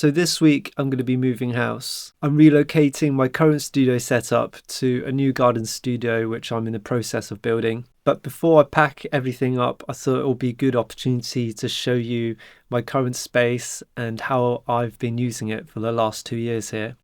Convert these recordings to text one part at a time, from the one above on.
So this week I'm going to be moving house. I'm relocating my current studio setup to a new garden studio which I'm in the process of building. But before I pack everything up, I thought it would be a good opportunity to show you my current space and how I've been using it for the last 2 years here.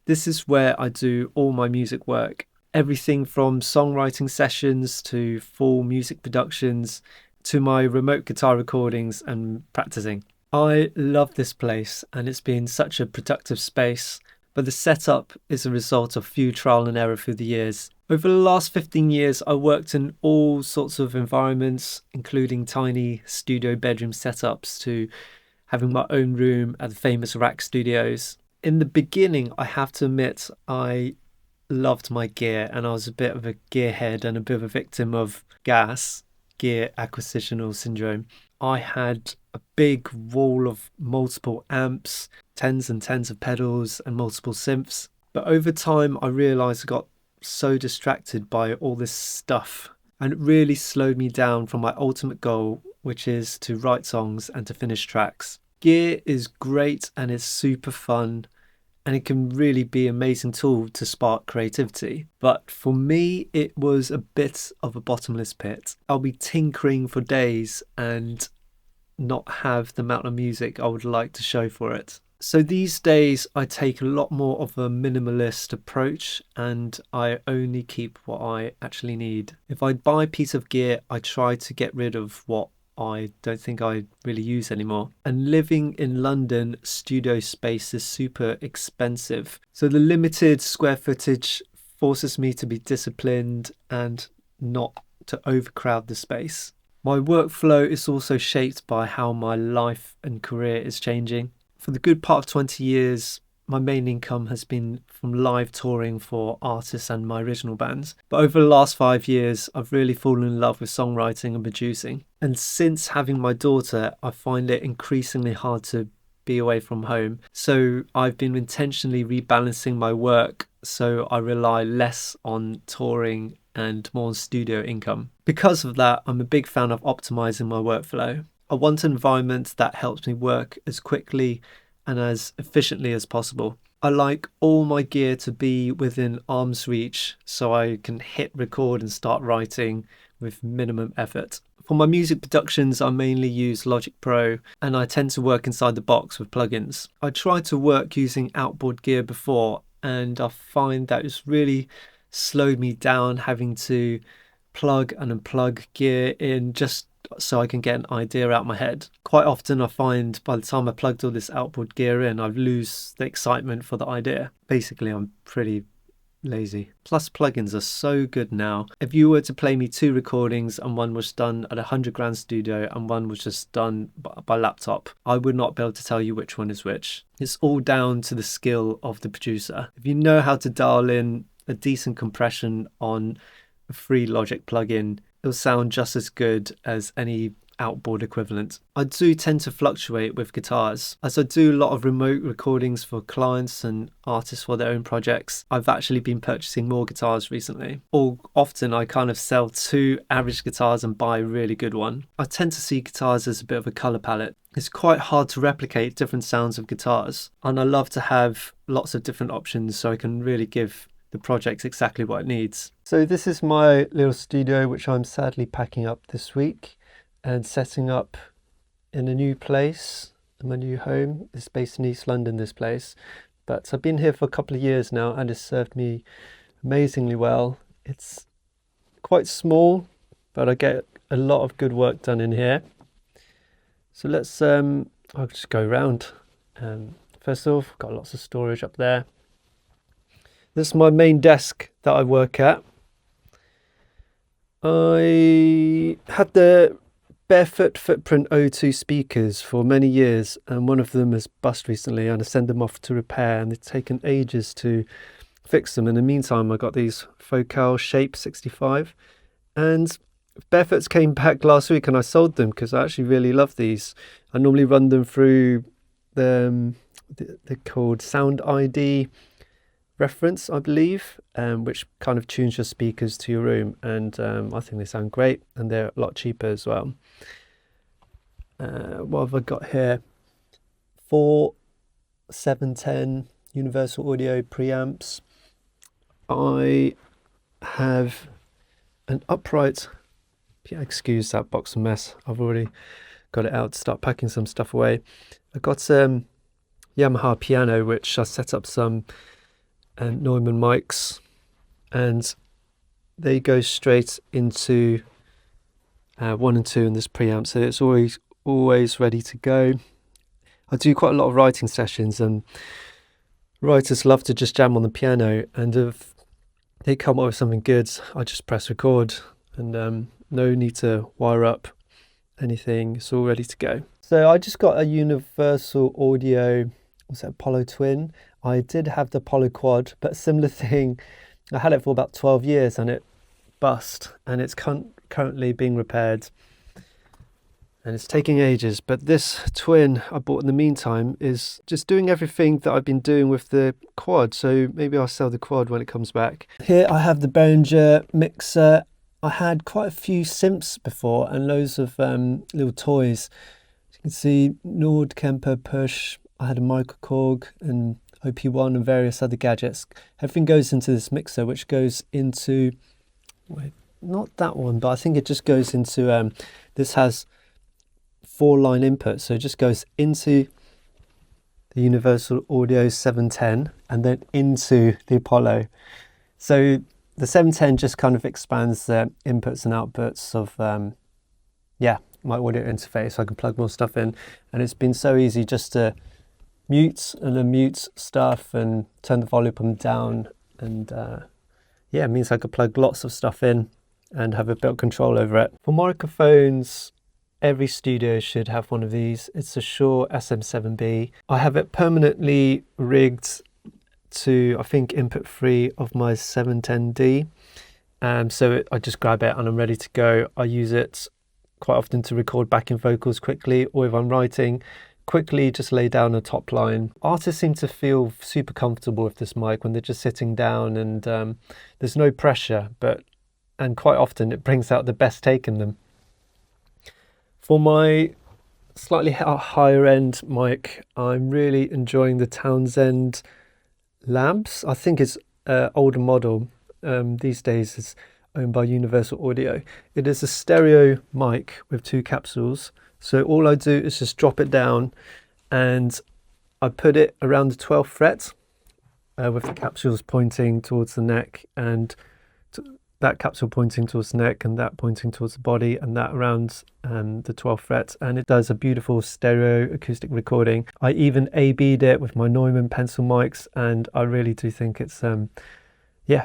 This is where I do all my music work. Everything from songwriting sessions to full music productions to my remote guitar recordings and practicing. I love this place and it's been such a productive space, but the setup is a result of few trial and error through the years. Over the last 15 years, I worked in all sorts of environments, including tiny studio bedroom setups to having my own room at the famous RAK Studios. In the beginning, I have to admit, I loved my gear and I was a bit of a gearhead and a bit of a victim of gear acquisitional syndrome. I had a big wall of multiple amps, tens and tens of pedals and multiple synths. But over time, I realized I got so distracted by all this stuff and it really slowed me down from my ultimate goal, which is to write songs and to finish tracks. Gear is great and it's super fun. And it can really be an amazing tool to spark creativity. But for me, it was a bit of a bottomless pit. I'll be tinkering for days and not have the amount of music I would like to show for it. So these days, I take a lot more of a minimalist approach and I only keep what I actually need. If I buy a piece of gear, I try to get rid of what I don't think I really use anymore. And living in London, studio space is super expensive. So the limited square footage forces me to be disciplined and not to overcrowd the space. My workflow is also shaped by how my life and career is changing. For the good part of 20 years, my main income has been from live touring for artists and my original bands. But over the last 5 years, I've really fallen in love with songwriting and producing. And since having my daughter, I find it increasingly hard to be away from home. So I've been intentionally rebalancing my work so I rely less on touring and more on studio income. Because of that, I'm a big fan of optimizing my workflow. I want an environment that helps me work as quickly and as efficiently as possible. I like all my gear to be within arm's reach so I can hit record and start writing with minimum effort. For my music productions, I mainly use Logic Pro and I tend to work inside the box with plugins. I tried to work using outboard gear before and I find that it's really slowed me down having to plug and unplug gear in just so I can get an idea out my head. Quite often I find by the time I plugged all this outboard gear in, I lose the excitement for the idea. Basically, I'm pretty lazy. Plus plugins are so good now. If you were to play me 2 recordings and one was done at $100,000 studio and one was just done by laptop, I would not be able to tell you which one is which. It's all down to the skill of the producer. If you know how to dial in a decent compression on a free Logic plugin, it'll sound just as good as any outboard equivalent. I do tend to fluctuate with guitars. As I do a lot of remote recordings for clients and artists for their own projects, I've actually been purchasing more guitars recently. Or often I kind of sell 2 average guitars and buy a really good one. I tend to see guitars as a bit of a colour palette. It's quite hard to replicate different sounds of guitars, and I love to have lots of different options so I can really give the project exactly what it needs. So this is my little studio which I'm sadly packing up this week and setting up in a new place, in my new home. It's based in East London, this place, but I've been here for a couple of years now and it's served me amazingly well. It's quite small, but I get a lot of good work done in here. So let's I'll just go around. First off, got lots of storage up there. This is my main desk that I work at. I had the Barefoot Footprint O2 speakers for many years, and one of them has bust recently, and I send them off to repair, and it's taken ages to fix them. In the meantime, I got these Focal Shape 65, and Barefoots came back last week, and I sold them because I actually really love these. I normally run them through they're called Sound ID reference, I believe, which kind of tunes your speakers to your room, and I think they sound great, and they're a lot cheaper as well. What have I got here? 4 710 Universal Audio preamps. I have an upright, excuse that box of mess, I've already got it out to start packing some stuff away. I got Yamaha piano, which I set up some Neumann mics, and they go straight into 1 and 2 in this preamp, so it's always ready to go. I do quite a lot of writing sessions, and writers love to just jam on the piano, and if they come up with something good, I just press record, and no need to wire up anything, it's all ready to go. So I just got a Universal Audio, what's that, Apollo Twin. I did have the Apollo Quad, but similar thing, I had it for about 12 years and it bust, and it's currently being repaired, and it's taking ages. But this Twin I bought in the meantime is just doing everything that I've been doing with the Quad, so maybe I'll sell the Quad when it comes back. Here I have the Behringer mixer. I had quite a few Simps before and loads of little toys. As you can see, Nord, Kemper, Push. I had a Microkorg and OP1 and various other gadgets. Everything goes into this mixer, which goes into, wait, not that one, but I think it just goes into, this has 4-line input, so it just goes into the Universal Audio 710 and then into the Apollo. So the 710 just kind of expands the inputs and outputs of my audio interface, so I can plug more stuff in, and it's been so easy just to mute and unmute stuff and turn the volume up and down, and it means I could plug lots of stuff in and have a bit of control over it. For microphones, every studio should have one of these. It's a Shure SM7B. I have it permanently rigged to, I think, input 3 of my 710D, so I just grab it and I'm ready to go. I use it quite often to record backing vocals quickly, or if I'm writing, quickly just lay down a top line. Artists seem to feel super comfortable with this mic when they're just sitting down, and there's no pressure, and quite often it brings out the best take in them. For my slightly higher end mic, I'm really enjoying the Townsend Labs. I think it's an older model. These days it's owned by Universal Audio. It is a stereo mic with 2 capsules. So all I do is just drop it down and I put it around the 12th fret with the capsules pointing towards the neck, and that capsule pointing towards the neck, and that pointing towards the body, and that around the 12th fret, and it does a beautiful stereo acoustic recording. I even A/B'd it with my Neumann pencil mics, and I really do think it's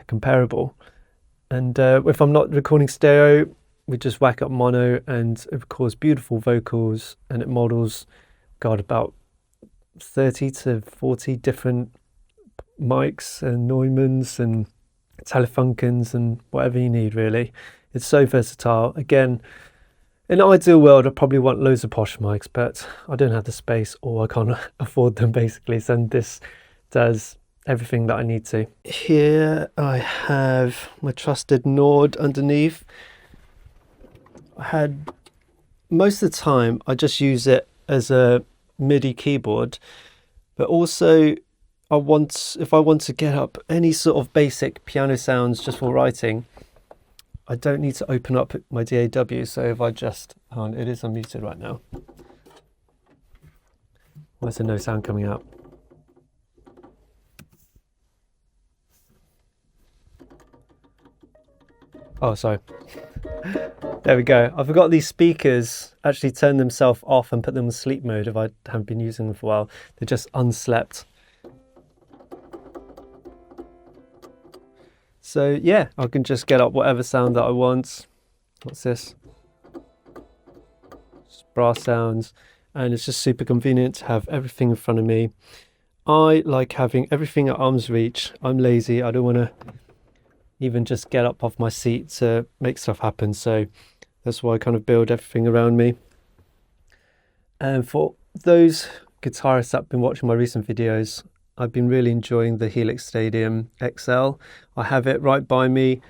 comparable. And if I'm not recording stereo, we just whack up mono, and it records beautiful vocals, and it models, about 30 to 40 different mics and Neumanns and Telefunkens and whatever you need, really. It's so versatile. Again, in an ideal world, I probably want loads of posh mics, but I don't have the space, or I can't afford them, basically. So this does everything that I need to. Here I have my trusted Nord underneath. Most of the time I just use it as a MIDI keyboard, but also if I want to get up any sort of basic piano sounds just for writing, I don't need to open up my DAW. So if I just, it is unmuted right now. Why is there no sound coming out? Oh, sorry. There we go. I forgot these speakers actually turn themselves off and put them in sleep mode if I haven't been using them for a while. They're just unslept. So I can just get up whatever sound that I want. What's this? brass sounds, and it's just super convenient to have everything in front of me. I like having everything at arm's reach. I'm lazy. I don't want to even just get up off my seat to make stuff happen. So that's why I kind of build everything around me. And for those guitarists that have been watching my recent videos, I've been really enjoying the Helix Stadium XL. I have it right by me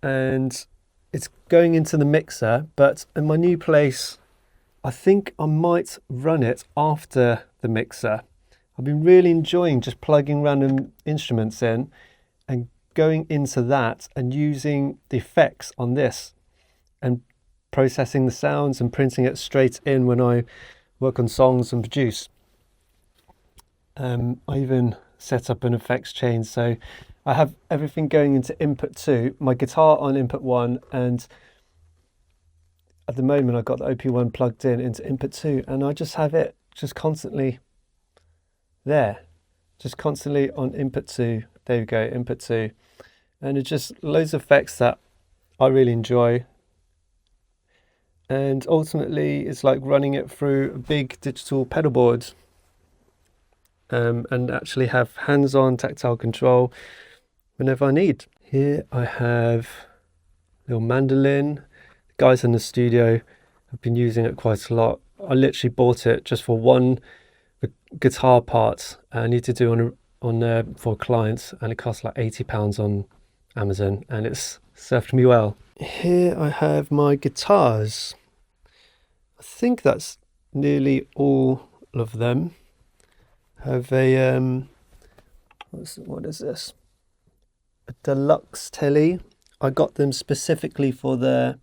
and it's going into the mixer, but in my new place, I think I might run it after the mixer. I've been really enjoying just plugging random instruments in and going into that and using the effects on this and processing the sounds and printing it straight in when I work on songs and produce. I even set up an effects chain, so I have everything going into input 2, my guitar on input 1, and at the moment I've got the OP1 plugged in into input 2, and I just have it just constantly there, just constantly on input 2. There we go, input 2, and it's just loads of effects that I really enjoy. And ultimately it's like running it through a big digital pedal board, and actually have hands-on tactile control whenever I need. Here I have a little mandolin. The guys in the studio have been using it quite a lot. I literally bought it just for one guitar part I need to do on for clients, and it costs like £80 on Amazon, and it's served me well. Here I have my guitars. I think that's nearly all of them. I have a what is this? A deluxe telly. I got them specifically for their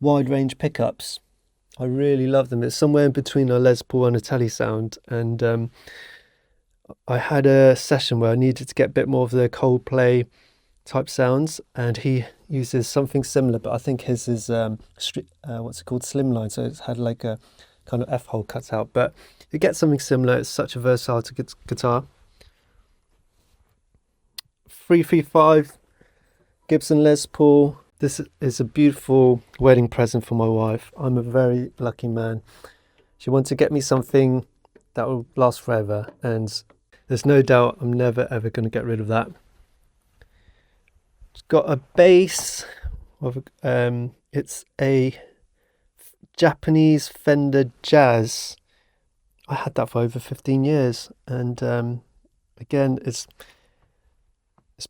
wide range pickups. I really love them. It's somewhere in between a Les Paul and a telly sound, and I had a session where I needed to get a bit more of the Coldplay type sounds, and he uses something similar, but I think his is what's it called, slimline, so it's had like a kind of F-hole cut out, but it gets something similar. It's such a versatile guitar. 335 Gibson Les Paul. This is a beautiful wedding present for my wife. I'm a very lucky man. She wanted to get me something that will last forever, and there's no doubt I'm never ever going to get rid of that. It's got a bass of it's a Japanese Fender Jazz. I had that for over 15 years, and again, it's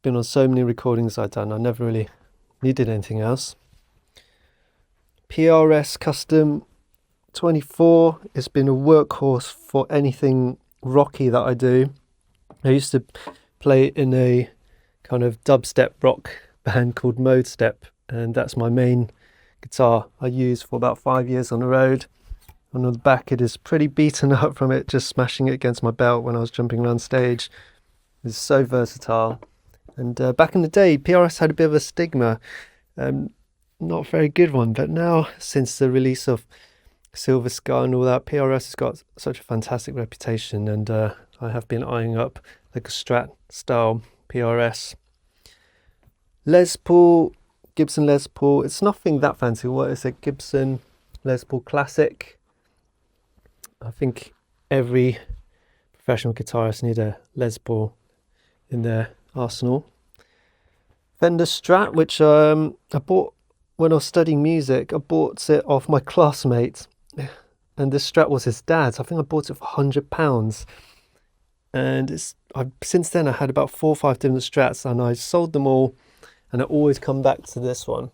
been on so many recordings I've done. I never really needed anything else. PRS Custom 24. It's been a workhorse for anything rocky that I do. I used to play in a kind of dubstep rock band called Mode Step, and that's my main guitar I used for about 5 years on the road. And on the back it is pretty beaten up from it just smashing it against my belt when I was jumping around stage. It's so versatile. And back in the day, PRS had a bit of a stigma, not a very good one, but now since the release of Silver Sky and all that, PRS has got such a fantastic reputation, and I have been eyeing up like a Strat style PRS. Les Paul, Gibson Les Paul, it's nothing that fancy. What is it? Gibson Les Paul Classic. I think every professional guitarist need a Les Paul in their arsenal. Fender Strat, which I bought when I was studying music. I bought it off my classmate, and this Strat was his dad's. I think I bought it for £100, and since then I had about 4 or 5 different Strats, and I sold them all, and I always come back to this one.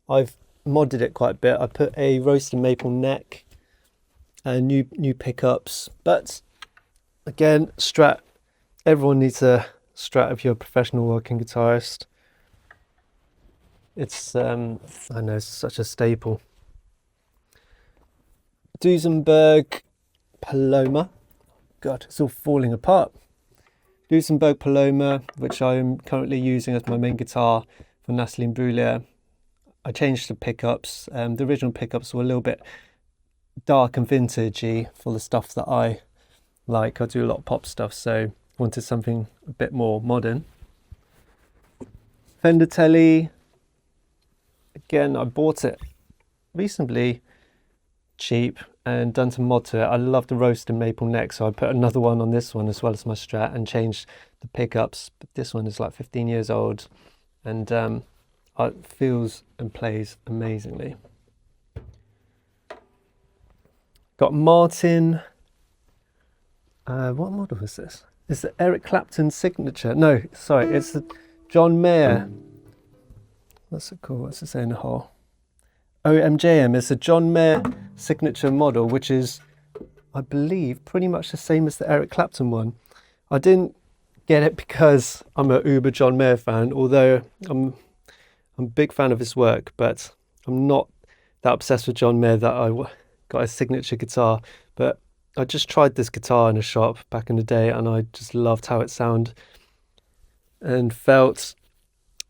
I've modded it quite a bit. I put a roasted maple neck and new pickups, but again, Strat, everyone needs a Strat if you're a professional working guitarist. It's I know, it's such a staple. Duesenberg Paloma. God, it's all falling apart. Duesenberg Paloma, which I'm currently using as my main guitar for Nathalie Brulé. I changed the pickups. The original pickups were a little bit dark and vintagey for the stuff that I like. I do a lot of pop stuff, so wanted something a bit more modern. Fender Telly. Again, I bought it recently cheap and done some mod to it. I love the roasted maple neck, so I put another one on this one as well as my Strat and changed the pickups. But this one is like 15 years old, and it feels and plays amazingly. Got Martin. What model is this? Is the Eric Clapton signature? No, sorry, it's the John Mayer. What's it called? What's it say in the hole? OMJM is the John Mayer signature model, which is, I believe, pretty much the same as the Eric Clapton one. I didn't get it because I'm a uber John Mayer fan, although I'm a big fan of his work, but I'm not that obsessed with John Mayer that I got his signature guitar. But I just tried this guitar in a shop back in the day, and I just loved how it sounded and felt.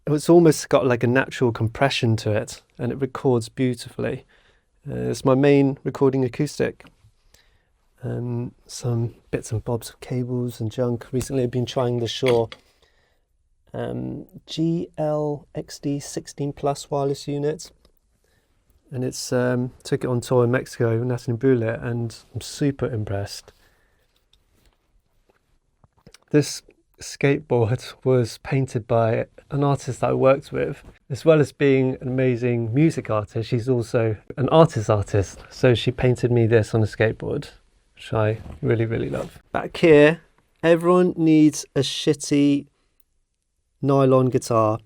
It's almost got like a natural compression to it, and it records beautifully. It's my main recording acoustic. Some bits and bobs of cables and junk. Recently I've been trying the Shure GLXD 16 Plus wireless unit, and it's took it on tour in Mexico, Natalie Bullet, and I'm super impressed. This skateboard was painted by an artist that I worked with. As well as being an amazing music artist, she's also an artist. So she painted me this on a skateboard, which I really, really love. Back here, everyone needs a shitty nylon guitar.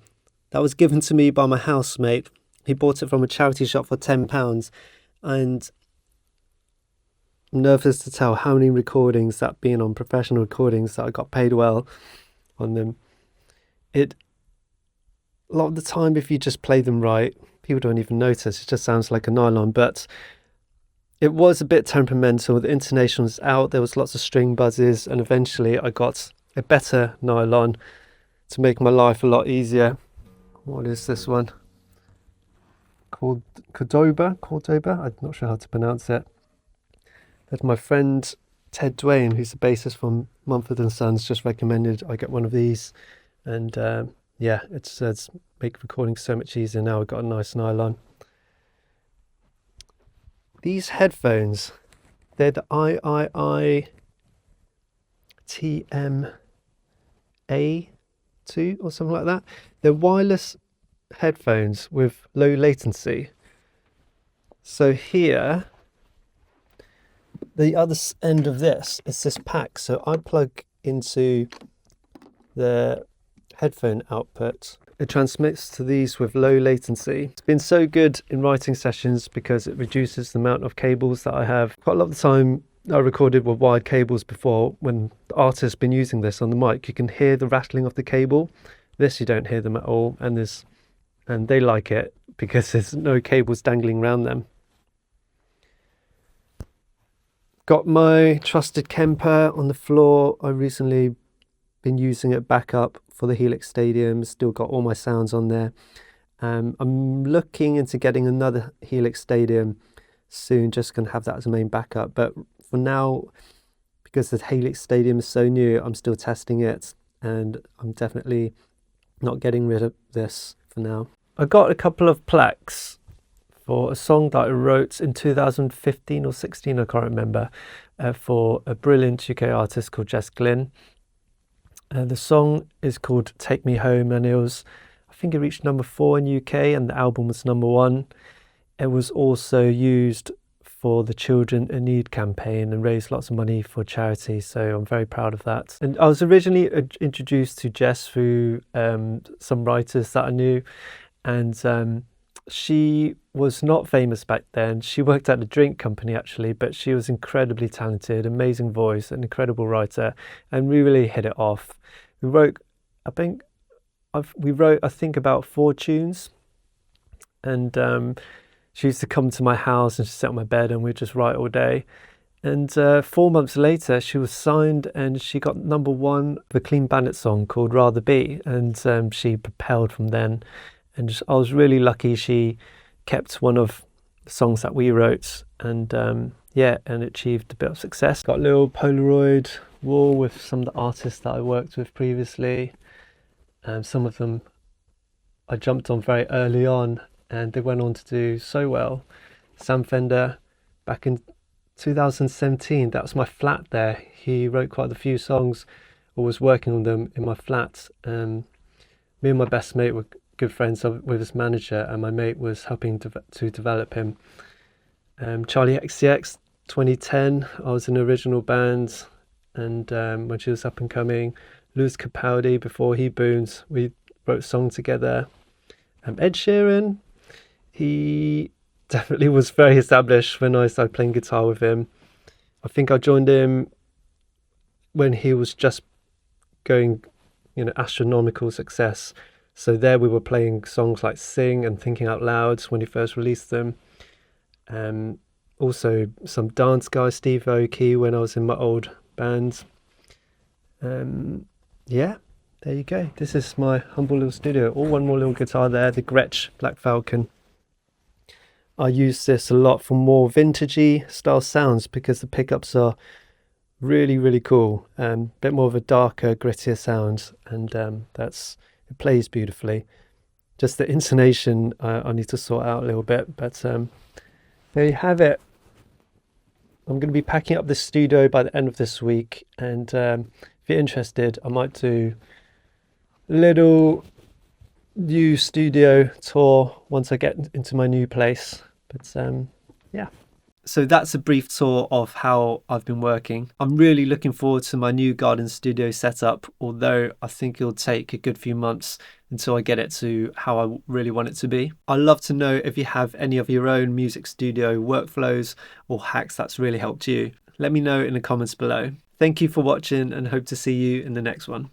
That was given to me by my housemate. He bought it from a charity shop for £10, and I'm nervous to tell how many recordings, that being on professional recordings, that I got paid well on them. A lot of the time, if you just play them right, people don't even notice. It just sounds like a nylon, but it was a bit temperamental. The intonation was out, there was lots of string buzzes, and eventually I got a better nylon to make my life a lot easier. What is this one? Called Cordoba? I'm not sure how to pronounce it. That my friend Ted Dwayne, who's the bassist from Mumford & Sons, just recommended I get one of these. And yeah, it's make recording so much easier now. I've got a nice nylon. These headphones, they're the TMA2 or something like that. They're wireless headphones with low latency. So here, the other end of this is this pack. So I plug into the headphone output. It transmits to these with low latency. It's been so good in writing sessions because it reduces the amount of cables that I have. Quite a lot of the time I recorded with wired cables before. When the artist's been using this on the mic, you can hear the rattling of the cable. This, you don't hear them at all, and they like it because there's no cables dangling around them. Got my trusted Kemper on the floor. I recently been using it back up for the Helix Stadium. Still got all my sounds on there. I'm looking into getting another Helix Stadium soon, just going to have that as a main backup. But for now, because the Helix Stadium is so new, I'm still testing it, and I'm definitely not getting rid of this for now. I got a couple of plaques for a song that I wrote in 2015 or 16, I can't remember, for a brilliant UK artist called Jess Glynn. The song is called Take Me Home, and I think it reached number 4 in UK, and the album was number 1. It was also used for the Children in Need campaign and raised lots of money for charity, so I'm very proud of that. And I was originally introduced to Jess through some writers that I knew, and she was not famous back then. She worked at a drink company actually, but she was incredibly talented, amazing voice, an incredible writer, and we really hit it off. We wrote about 4 tunes, and she used to come to my house and she'd sit on my bed and we'd just write all day. And 4 months later, she was signed and she got number 1 with a Clean Bandit song called Rather Be, and she propelled from then. And I was really lucky she kept one of the songs that we wrote, and and achieved a bit of success. Got a little Polaroid wall with some of the artists that I worked with previously. Some of them I jumped on very early on, and they went on to do so well. Sam Fender, back in 2017. That was my flat there. He wrote quite a few songs, or was working on them in my flat. Me and my best mate were good friends with his manager, and my mate was helping to develop him. Charlie XCX, 2010, I was in an original band, and when she was up and coming. Lewis Capaldi, before he boomed, we wrote a song together. Ed Sheeran, he definitely was very established when I started playing guitar with him. I think I joined him when he was just going, astronomical success. So there we were playing songs like Sing and Thinking Out Loud when he first released them. Also some dance guy, Steve Aoki, when I was in my old band. Yeah, there you go. This is my humble little studio. All one more little guitar there, the Gretsch Black Falcon. I use this a lot for more vintagey style sounds because the pickups are really, really cool. Bit more of a darker, grittier sound, and it plays beautifully. Just the intonation I need to sort out a little bit, but there you have it. I'm going to be packing up this studio by the end of this week, and if you're interested, I might do a little new studio tour once I get into my new place. But yeah. So that's a brief tour of how I've been working. I'm really looking forward to my new garden studio setup, although I think it'll take a good few months until I get it to how I really want it to be. I'd love to know if you have any of your own music studio workflows or hacks that's really helped you. Let me know in the comments below. Thank you for watching, and hope to see you in the next one.